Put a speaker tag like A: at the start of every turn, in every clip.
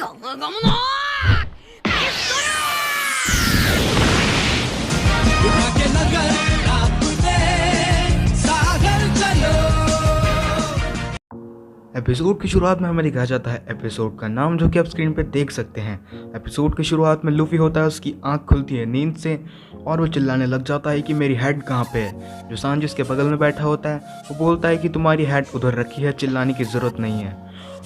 A: このゴムの
B: एपिसोड की शुरुआत में हमें दिखाया जाता है एपिसोड का नाम, जो कि आप स्क्रीन पे देख सकते हैं। एपिसोड की शुरुआत में लूफी होता है, उसकी आंख खुलती है नींद से और वो चिल्लाने लग जाता है कि मेरी हेड कहाँ पे है। जो सांजी उसके बगल में बैठा होता है वो बोलता है कि तुम्हारी हेड उधर रखी है, चिल्लाने की ज़रूरत नहीं है।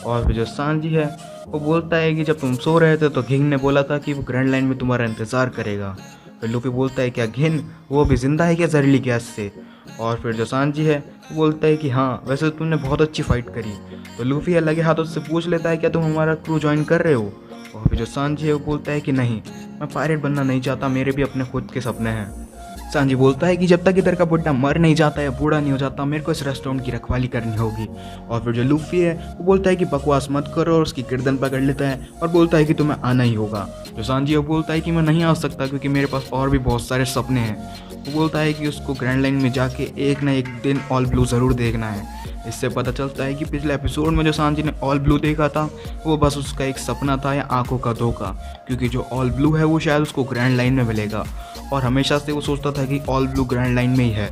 B: और फिर जो सांजी है वो बोलता है कि जब तुम सो रहे थे तो घिंग ने बोला था कि वो ग्रैंड लाइन में तुम्हारा इंतज़ार करेगा। फिर लूफी बोलता है क्या घिन वो भी ज़िंदा है क्या जहरीली गैस से। और फिर जो सांजी है वो बोलता है कि हाँ वैसे तुमने बहुत अच्छी फाइट करी। तो लूफी अलग हाथों से पूछ लेता है क्या तुम हमारा क्रू ज्वाइन कर रहे हो। और फिर जो सांजी है वो बोलता है कि नहीं, मैं पायरेट बनना नहीं चाहता, मेरे भी अपने खुद के सपने हैं। सांजी बोलता है कि जब तक इधर का बुड्ढा मर नहीं जाता या बूढ़ा नहीं हो जाता मेरे को इस रेस्टोरेंट की रखवाली करनी होगी। और फिर जो लूफी है वो बोलता है कि बकवास मत करो और उसकी गर्दन पकड़ लेता है और बोलता है कि तुम्हें आना ही होगा। जो सांजी है वो बोलता है कि मैं नहीं आ सकता क्योंकि मेरे पास और भी बहुत सारे सपने हैं। वो बोलता है कि उसको ग्रैंड लाइन में जाके एक ना एक दिन ऑल ब्लू ज़रूर देखना है। इससे पता चलता है कि पिछले एपिसोड में जो सांजी ने ऑल ब्लू देखा था वो बस उसका एक सपना था या आंखों का धोखा, क्योंकि जो ऑल ब्लू है वो शायद उसको ग्रैंड लाइन में मिलेगा और हमेशा से वो सोचता था कि ऑल ब्लू ग्रैंड लाइन में ही है।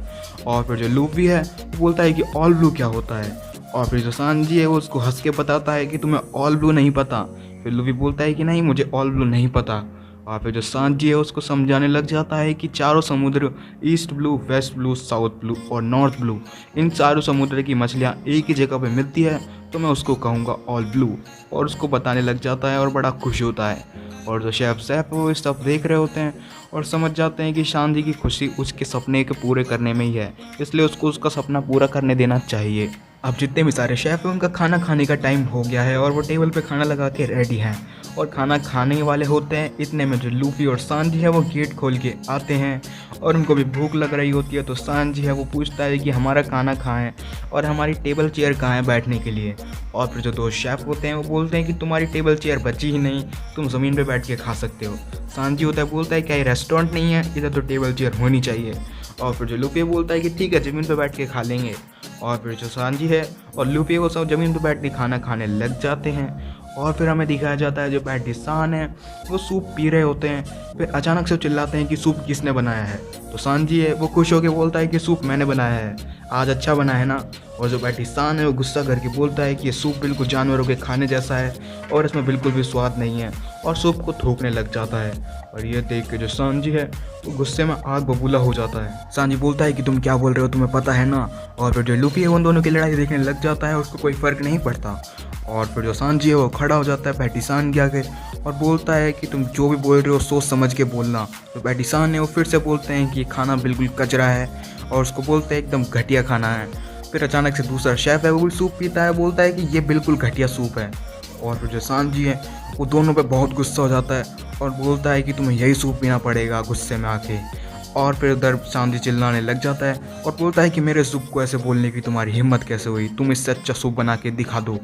B: और फिर जो लूफी है वो बोलता है कि ऑल ब्लू क्या होता है। और फिर जो सांजी है वो उसको हंस के बताता है कि तुम्हें ऑल ब्लू नहीं पता। फिर लूफी बोलता है कि नहीं मुझे ऑल ब्लू नहीं पता। और फिर जो सांजी है उसको समझाने लग जाता है कि चारों समुद्र East Blue, West Blue, South Blue और नॉर्थ ब्लू, इन चारों समुद्र की मछलियाँ एक ही जगह पे मिलती है तो मैं उसको कहूँगा ऑल ब्लू। और उसको बताने लग जाता है और बड़ा खुश होता है। और जो शेफ सैफ वो इस सब देख रहे होते हैं और समझ जाते हैं कि सांजी की खुशी उसके सपने के पूरे करने में ही है, इसलिए उसको उसका सपना पूरा करने देना चाहिए। अब जितने भी सारे शेफ़ हैं उनका खाना खाने का टाइम हो गया है और वो टेबल पे खाना लगा के रेडी हैं और खाना खाने वाले होते हैं। इतने में जो लूफी और सांजी है वो गेट खोल के आते हैं और उनको भी भूख लग रही होती है। तो सांजी है वो पूछता है कि हमारा खाना कहाँ है और हमारी टेबल चेयर कहाँ है बैठने के लिए। और फिर जो दो शेफ़ होते हैं वो बोलते हैं कि तुम्हारी टेबल चेयर बची ही नहीं, तुम ज़मीन पे बैठ के खा सकते हो। सांजी होता है बोलता है क्या ये रेस्टोरेंट नहीं है, इधर तो टेबल चेयर होनी चाहिए। और फिर जो लूफी बोलता है कि ठीक है ज़मीन पे बैठ के खा लेंगे। और फिर जो सांजी है और लूफी वो सब ज़मीन पे बैठ के खाना खाने लग जाते हैं। और फिर हमें दिखाया जाता है जो पैटिसान है वो सूप पी रहे होते हैं। फिर अचानक से चिल्लाते हैं कि सूप किसने बनाया है। तो सांजी है वो खुश होकर बोलता है कि सूप मैंने बनाया है, आज अच्छा बना है ना। और जो पैटिसान है वो गुस्सा करके बोलता है कि ये सूप बिल्कुल जानवरों के खाने जैसा है और इसमें बिल्कुल भी स्वाद नहीं है और सूप को थूकने लग जाता है। और ये देख के जो सांजी है वो गुस्से में आग बबूला हो जाता है। सांजी बोलता है कि तुम क्या बोल रहे हो, तुम्हें पता है ना। और फिर जो लूफी है उन दोनों की लड़ाई देखने लग जाता है, उसको कोई फ़र्क नहीं पड़ता। और फिर जो सांजी है वो खड़ा हो जाता है पैटिसान के आगे और बोलता है कि तुम जो भी बोल रहे हो सोच समझ के बोलना। तो पैटिसान है वो फिर से बोलते हैं कि खाना बिल्कुल कचरा है और उसको बोलते हैं एकदम घटिया खाना है। फिर अचानक से दूसरा शेफ़ है वो भी सूप पीता है, बोलता है कि ये बिल्कुल घटिया सूप है। और फिर जो सांजी है वो दोनों पे बहुत गुस्सा हो जाता है और बोलता है कि तुम्हें यही सूप पीना पड़ेगा गुस्से में आके। और फिर उधर सांजी चिल्लाने लग जाता है और बोलता है कि मेरे सूप को ऐसे बोलने की तुम्हारी हिम्मत कैसे हुई, तुम इससे अच्छा सूप बना के दिखा दो।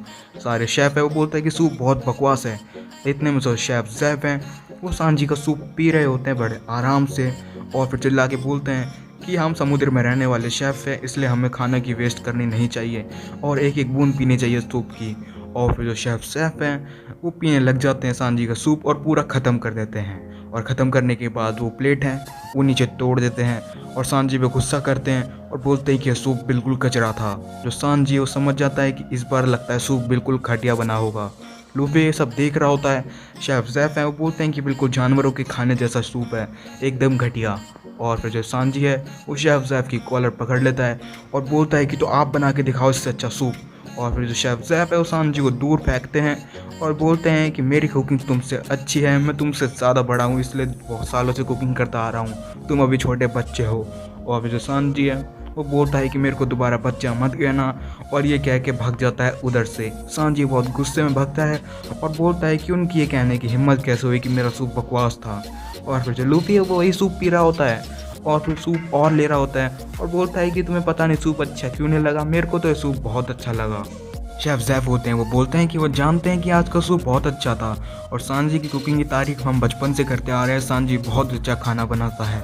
B: सारे शेफ़ है वो बोलता है कि सूप बहुत बकवास है। इतने में जो शेफ़ ज़ैफ हैं वो सांजी का सूप पी रहे होते हैं बड़े आराम से। और फिर चिल्ला के बोलते हैं कि हम समुद्र में रहने वाले शेफ़ हैं, इसलिए हमें खाना की वेस्ट करनी नहीं चाहिए और एक एक बूंद पीनी चाहिए सूप की। और फिर जो शेफ़ सैफ हैं वो पीने लग जाते हैं सांजी का सूप और पूरा ख़त्म कर देते हैं। और ख़त्म करने के बाद वो प्लेट है वो नीचे तोड़ देते हैं और सांजी पे गुस्सा करते हैं और बोलते हैं कि सूप बिल्कुल कचरा था। जो सांजी वो समझ जाता है कि इस बार लगता है सूप बिल्कुल घटिया बना होगा। लूफी ये सब देख रहा होता है। शेफ़ ज़ैफ है वो बोलते हैं कि बिल्कुल जानवरों के खाने जैसा सूप है, एकदम घटिया। और फिर जो सांजी है वो शेफ़ ज़ैफ की कॉलर पकड़ लेता है और बोलता है कि तो आप बना के दिखाओ इससे अच्छा सूप। और फिर जो शेफ़ ज़ैफ है वो सांजी को दूर फेंकते हैं और बोलते हैं कि मेरी कुकिंग तुमसे अच्छी है, मैं तुमसे ज़्यादा बड़ा हूँ, इसलिए बहुत सालों से कुकिंग करता आ रहा हूँ, तुम अभी छोटे बच्चे हो। और फिर जो सांजी है वो बोलता है कि मेरे को दोबारा बच्चा मत कहना और ये कह के भाग जाता है उधर से। सांजी बहुत गुस्से में भागता है और बोलता है कि उनकी ये कहने की हिम्मत कैसे हुई कि मेरा सूप बकवास था। और फिर जो लूफी है वो वही सूप पी रहा होता है और फिर सूप और ले रहा होता है और बोलता है कि तुम्हें पता नहीं सूप अच्छा क्यों नहीं लगा, मेरे को तो ये सूप बहुत अच्छा लगा। शेफ़ ज़ैफ होते हैं वो बोलते हैं कि वो जानते हैं कि आज का सूप बहुत अच्छा था और सांजी की कुकिंग की तारीफ हम बचपन से करते आ रहे हैं, सांजी बहुत अच्छा खाना बनाता है।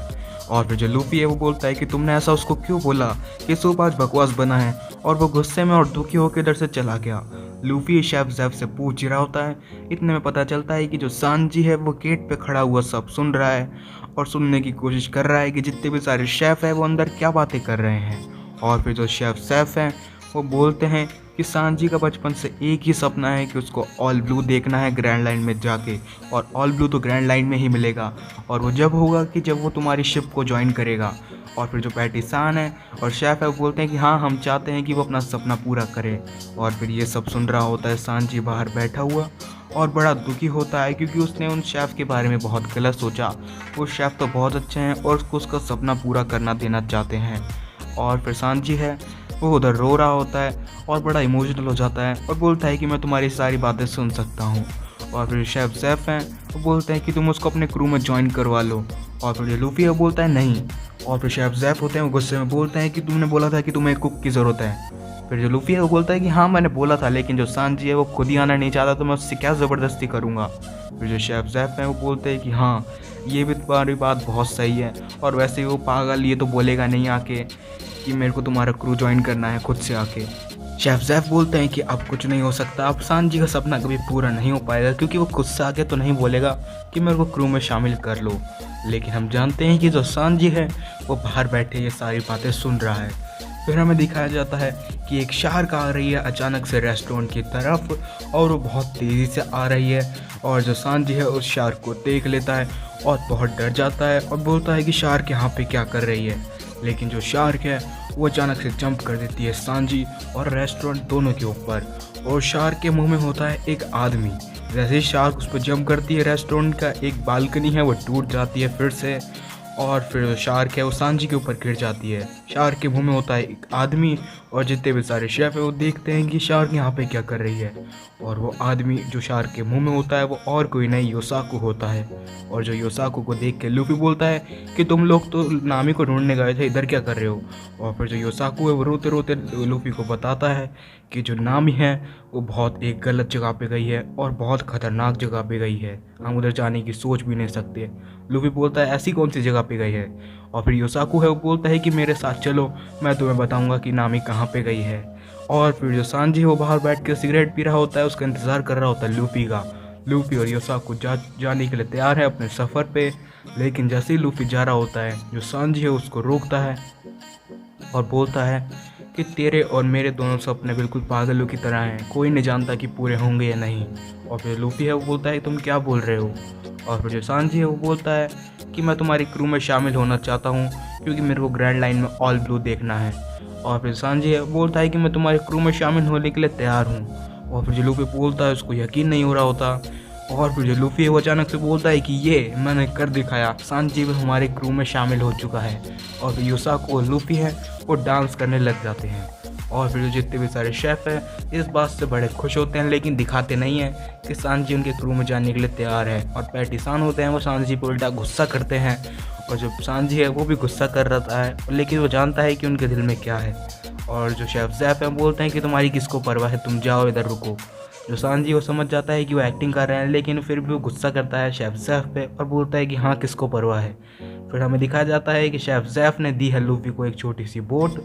B: और फिर जो लूफी है वो बोलता है कि तुमने ऐसा उसको क्यों बोला कि सूप आज बकवास बना है। और वो गुस्से में और दुखी होकर इधर से चला गया। लूफी शेफ ज़ैफ से पूछ रहा होता है। इतने में पता चलता है कि जो सांजी है वो गेट पे खड़ा हुआ सब सुन रहा है और सुनने की कोशिश कर रहा है कि जितने भी सारे शेफ़ हैं वो अंदर क्या बातें कर रहे हैं। और फिर जो शेफ ज़ैफ हैं वो बोलते हैं कि सांजी का बचपन से एक ही सपना है कि उसको ऑल ब्लू देखना है ग्रैंड लाइन में जाके, और ऑल ब्लू तो ग्रैंड लाइन में ही मिलेगा, और वो जब होगा कि जब वो तुम्हारी शिप को ज्वाइन करेगा। और फिर जो पैटिसान है और शेफ है वो बोलते हैं कि हाँ, हम चाहते हैं कि वो अपना सपना पूरा करे। और फिर ये सब सुन रहा होता है सांजी बाहर बैठा हुआ और बड़ा दुखी होता है, क्योंकि उसने उन शेफ़ के बारे में बहुत गलत सोचा। वो शेफ़ तो बहुत अच्छे हैं और उसको उसका सपना पूरा करना देना चाहते हैं। और फिर सांजी है वो उधर रो रहा होता है और बड़ा इमोशनल हो जाता है और बोलता है कि मैं तुम्हारी सारी बातें सुन सकता हूँ। और फिर शेफ ज़ैफ हैं वो बोलते हैं कि तुम उसको अपने क्रू में ज्वाइन करवा लो। और फिर जो लूफी है वो बोलता है नहीं। और फिर शेफ ज़ैफ होते हैं वो गुस्से में बोलते हैं कि तुमने बोला था कि तुम्हें एक कुक की ज़रूरत है। फिर जो लूफी है वो बोलता है कि हाँ, मैंने बोला था, लेकिन जो सांजी है वो खुद ही आना नहीं चाहता, तो मैं उससे क्या ज़बरदस्ती करूँगा। फिर जो शेफ ज़ैफ हैं वो बोलते हैं कि हाँ, ये भी तुम्हारी बात बहुत सही है, और वैसे ही वो पागल ये तो बोलेगा नहीं आके कि मेरे को तुम्हारा क्रू ज्वाइन करना है खुद से आके। शेफ ज़ैफ बोलते हैं कि अब कुछ नहीं हो सकता, अब सांजी का सपना कभी पूरा नहीं हो पाएगा, क्योंकि वो खुद से आके तो नहीं बोलेगा कि मेरे को क्रू में शामिल कर लो। लेकिन हम जानते हैं कि जो सांजी है वो बाहर बैठे ये सारी बातें सुन रहा है। फिर हमें दिखाया जाता है कि एक शार्क आ रही है अचानक से रेस्टोरेंट की तरफ, और वो बहुत तेज़ी से आ रही है। और जो सांजी है उस शार्क को देख लेता है और बहुत डर जाता है और बोलता है कि शार्क यहाँ पे क्या कर रही है। लेकिन जो शार्क है वो अचानक से जंप कर देती है सांजी और रेस्टोरेंट दोनों के ऊपर, और शार्क के मुंह में होता है एक आदमी। जैसे ही शार्क उस पर जंप करती है, रेस्टोरेंट का एक बालकनी है वो टूट जाती है फिर से, और फिर जो शार्क है वो सांजी के ऊपर गिर जाती है। शार्क के मुंह में होता है एक आदमी, और जितने भी सारे शेफ है वो देखते हैं कि शार्क यहाँ पे क्या कर रही है। और वो आदमी जो शार्क के मुंह में होता है वो और कोई नहीं, योसाकू होता है। और जो योसाकू को देख के लूफी बोलता है कि तुम लोग तो नामी को ढूंढने गए थे, इधर क्या कर रहे हो। और फिर जो योसाकू है वो रोते रोते लूफी को बताता है कि जो नामी है वो बहुत एक गलत जगह पे गई है और बहुत ख़तरनाक जगह पे गई है, हम उधर जाने की सोच भी नहीं सकते। लूफी बोलता है ऐसी कौन सी जगह पे गई है। और फिर योसाकू है वो बोलता है कि मेरे साथ चलो, मैं तुम्हें बताऊंगा कि नामी कहाँ पे गई है। और फिर जो सांजी है वो बाहर बैठ के सिगरेट पी रहा होता है, उसका इंतज़ार कर रहा होता है लूफी का। लूफी और योसाकू जाने के लिए तैयार है अपने सफ़र पे, लेकिन जैसे ही लूफी जा रहा होता है जो सांजी है उसको रोकता है और बोलता है कि तेरे और मेरे दोनों सपने बिल्कुल पागलों की तरह हैं, कोई नहीं जानता कि पूरे होंगे या नहीं। और फिर लूफी है वो बोलता है तुम क्या बोल रहे हो। और फिर जो सांजी है वो बोलता है कि मैं तुम्हारी क्रू में शामिल होना चाहता हूँ, क्योंकि मेरे को ग्रैंड लाइन में ऑल ब्लू देखना है। और फिर सांजी है वो बोलता है कि मैं तुम्हारी क्रू में शामिल होने के लिए तैयार हूँ। और फिर जो लूफी बोलता है उसको यकीन नहीं हो रहा होता। और फिर जो लूफी है वो अचानक से बोलता है कि ये मैंने कर दिखाया, सांजी भी हमारे क्रू में शामिल हो चुका है। और फिर योसाकू और लूफी है वो डांस करने लग जाते हैं। और फिर जो जितने भी सारे शेफ़ हैं इस बात से बड़े खुश होते हैं, लेकिन दिखाते नहीं हैं कि सांजी उनके क्रू में जाने के लिए तैयार है। और पैटिसान होते हैं वो सांजी पर उल्टा गुस्सा करते हैं, और जो सांजी है वो भी गुस्सा कर रहा है, लेकिन वो जानता है कि उनके दिल में क्या है। और जो शेफ ज़ैफ हैं बोलते हैं कि तुम्हारी किसको परवाह है, तुम जाओ इधर रुको। जो सांजी वो समझ जाता है कि वो एक्टिंग कर रहे हैं, लेकिन फिर भी वो गुस्सा करता है शेफ ज़ैफ पे और बोलता है कि हाँ, किसको परवाह है। फिर हमें दिखाया जाता है कि शेफ ज़ैफ ने दी है लूफी को एक छोटी सी बोट,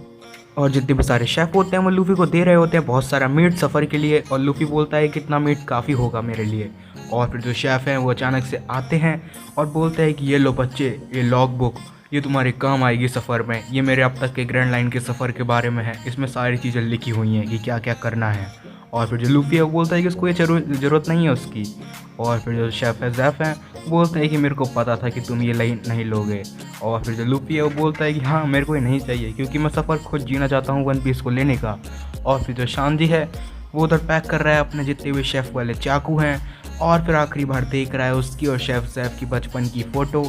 B: और जितने भी सारे शेफ़ होते हैं वो लूफी को दे रहे होते हैं बहुत सारा मीट सफ़र के लिए। और लूफी बोलता है कितना मीट काफ़ी होगा मेरे लिए। और फिर जो शेफ़ हैं वो अचानक से आते हैं और बोलते हैं कि ये लो बच्चे, ये लॉग बुक, ये तुम्हारे काम आएगी सफ़र में। ये मेरे अब तक के ग्रैंड लाइन के सफ़र के बारे में है, इसमें सारी चीज़ें लिखी हुई हैं कि क्या क्या करना है। और फिर जो लूफी है वो बोलता है कि उसको ये ज़रूरत नहीं है उसकी। और फिर जो शेफ ज़ैफ हैं बोलते हैं कि मेरे को पता था कि तुम ये नहीं लोगे। और फिर जो लूफी है वो बोलता है कि हाँ, मेरे को ये नहीं चाहिए, क्योंकि मैं सफ़र खुद जीना चाहता हूँ वन पीस को लेने का। और फिर जो सांजी है वो उधर पैक कर रहा है अपने जितने भी शेफ़ वाले चाकू हैं, और फिर आखिरी बार देख रहा है उसकी और शेफ ज़ैफ की बचपन की फ़ोटो,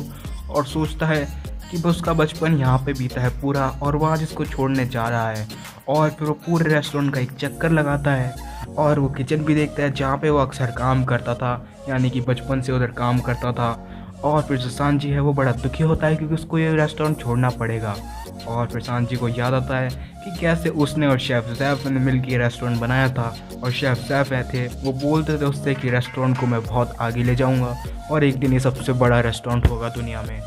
B: और सोचता है कि बस उसका बचपन यहाँ पे बीता है पूरा, और वहाँ जिसको छोड़ने जा रहा है। और फिर वो पूरे रेस्टोरेंट का एक चक्कर लगाता है, और वो किचन भी देखता है जहाँ पे वो अक्सर काम करता था, यानी कि बचपन से उधर काम करता था। और फिर जो सांजी है वो बड़ा दुखी होता है क्योंकि उसको ये रेस्टोरेंट छोड़ना पड़ेगा। और फिर सांजी को याद आता है कि कैसे उसने और शेफ ज़ैफ ने मिल के रेस्टोरेंट बनाया था, और शेफ ज़ैफ थे वो बोलते थे उससे कि रेस्टोरेंट को मैं बहुत आगे ले जाऊंगा और एक दिन ये सबसे बड़ा रेस्टोरेंट होगा दुनिया में।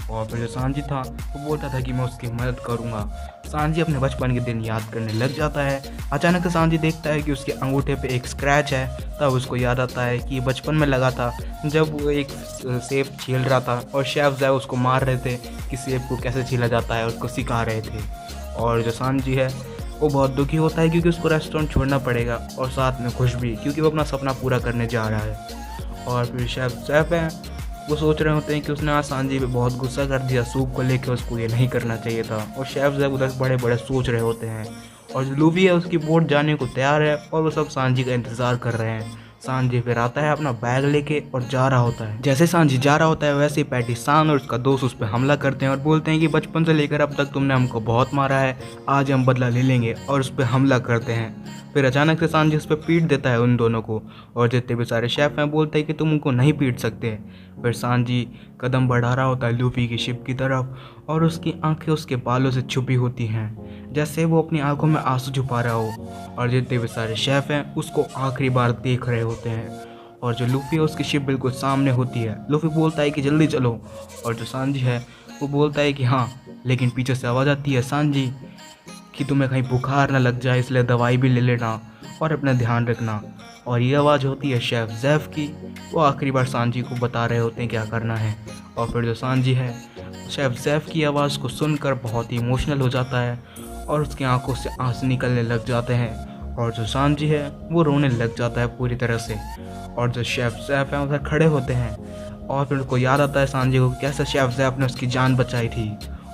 B: और फिर जो सांजी था वो बोलता था कि मैं उसकी मदद करूँगा। सांजी अपने बचपन के दिन याद करने लग जाता है। अचानक से सांजी देखता है कि उसके अंगूठे पे एक स्क्रैच है। तब उसको याद आता है कि बचपन में लगा था जब वो एक सेब छील रहा था और शेफ ज़ैब उसको मार रहे थे कि सेब को कैसे छीला जाता है, उसको सिखा रहे थे। और जो सांजी है वो बहुत दुखी होता है क्योंकि उसको रेस्टोरेंट छोड़ना पड़ेगा और साथ में खुश भी क्योंकि वो अपना सपना पूरा करने जा रहा है। और फिर शेफ ज़ैब है वो सोच रहे होते हैं कि उसने आज सांजी पे बहुत गुस्सा कर दिया, सूप को लेकर उसको ये नहीं करना चाहिए था। और शेफ ज़ैब उधर बड़े बड़े सोच रहे होते हैं। और जो लूफी है उसकी बोट जाने को तैयार है और वो सब सांजी का इंतज़ार कर रहे हैं। सांजी फिर आता है अपना बैग लेके और जा रहा होता है। जैसे सांजी जा रहा होता है वैसे ही पैटी सान और उसका दोस्त उस पर हमला करते हैं और बोलते हैं कि बचपन से लेकर अब तक तुमने हमको बहुत मारा है, आज हम बदला ले लेंगे, और उस पर हमला करते हैं। फिर अचानक से सांजी उस पर पीट देता है उन दोनों को और जितने भी सारे शेफ हैं बोलते हैं कि तुम उनको नहीं पीट सकते। फिर सांजी कदम बढ़ा रहा होता है लूफी की शिप की तरफ और उसकी आंखें उसके बालों से छुपी होती हैं जैसे वो अपनी आंखों में आंसू छुपा रहा हो। और जितने भी सारे शेफ हैं उसको आखिरी बार देख रहे होते हैं। और जो लूफी है उसकी शिप बिल्कुल सामने होती है। लूफी बोलता है कि जल्दी चलो और जो सांजी है वो बोलता है कि हाँ, लेकिन पीछे से आवाज़ आती है सांजी कि तुम्हें कहीं बुखार ना लग जाए, इसलिए दवाई भी ले लेना और अपना ध्यान रखना। और ये आवाज़ होती है शेफ ज़ैब की। वो आखिरी बार सांजी को बता रहे होते हैं क्या करना है। और फिर जो सांजी है शेफ ज़ैब की आवाज़ को सुनकर बहुत ही इमोशनल हो जाता है और उसकी आंखों से आंसू निकलने लग जाते हैं। और जो सांजी है वो रोने लग जाता है पूरी तरह से। और जो शेफ ज़ैब है उधर खड़े होते हैं और फिर उसको याद आता है सांजी को कैसे शेफ ज़ैब ने उसकी जान बचाई थी।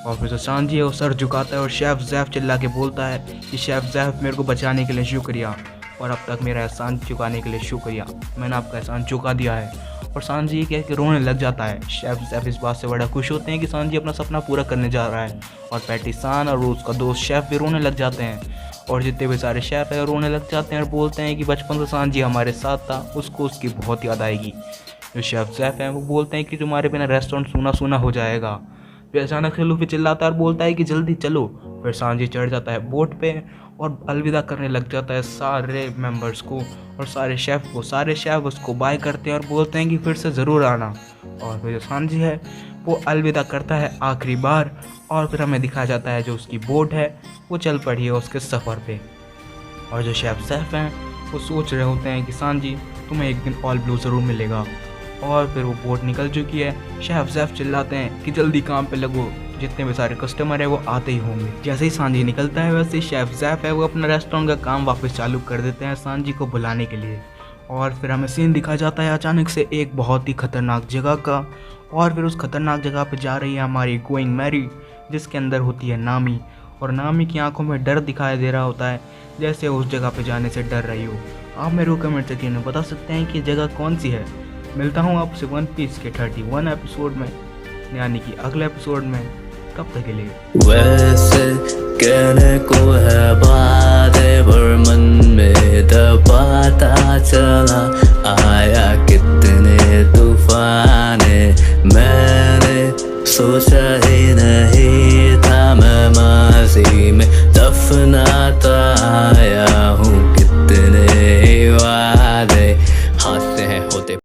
B: और फिर जो सांजी है वो सर झुकाता है और शेफ ज़ैब चिल्ला के बोलता है कि शेफ ज़ैब मेरे को बचाने के लिए शुक्रिया और अब तक मेरा एहसान चुकाने के लिए शुक्रिया, मैंने आपका एहसान चुका दिया है। और सांजी ये कह के रोने लग जाता है। शेफ ज़ैब इस बात से बड़ा खुश होते हैं कि सांजी अपना सपना पूरा करने जा रहा है। और पैटी सान और उसका दोस्त शेफ भी रोने लग जाते हैं और जितने भी सारे शेफ है रोने लग जाते हैं और बोलते हैं कि बचपन से सांजी हमारे साथ था, उसको उसकी बहुत याद आएगी। जो शेफ ज़ैब हैं वो बोलते हैं कि तुम्हारे बिना रेस्टोरेंट सूना सूना हो जाएगा। फिर अचानक से लूफी चिल्लाता है और बोलता है कि जल्दी चलो। फिर सांजी चढ़ जाता है बोट पे और अलविदा करने लग जाता है सारे मेंबर्स को और सारे शेफ़ को। सारे शेफ़ उसको बाय करते हैं और बोलते हैं कि फिर से ज़रूर आना। और फिर जो सांजी है वो अलविदा करता है आखिरी बार और फिर हमें दिखाया जाता है जो उसकी बोट है वो चल पड़ी है उसके सफ़र पे। और जो शेफ ज़ैब हैं वो सोच रहे होते हैं कि सांजी तुम्हें एक दिन ऑल ब्लू ज़रूर मिलेगा। और फिर वो बोट निकल चुकी है। शेफ ज़ैब चिल्लाते हैं कि जल्दी काम पे लगो, जितने भी सारे कस्टमर है वो आते ही होंगे। जैसे ही सांजी निकलता है वैसे ही शेफ ज़ैब है वो अपना रेस्टोरेंट का काम वापस चालू कर देते हैं सांजी को बुलाने के लिए। और फिर हमें सीन दिखा जाता है अचानक से एक बहुत ही खतरनाक जगह का। और फिर उस खतरनाक जगह पे जा रही है हमारी गोइंग मैरी, जिसके अंदर होती है नामी। और नामी की आंखों में डर दिखाई दे रहा होता है जैसे उस जगह पे जाने से डर रही हो। आप मेरे को कमेंट सेक्शन में बता सकते हैं कि जगह कौन सी है। मिलता हूँ आपसे वन पीस के 31 एपिसोड में, यानी कि अगले एपिसोड में। तब तक के लिए
A: वैसे कहने को है बातें पर मन में दबाता चला आया कितने तूफाने, मैंने सोचा ही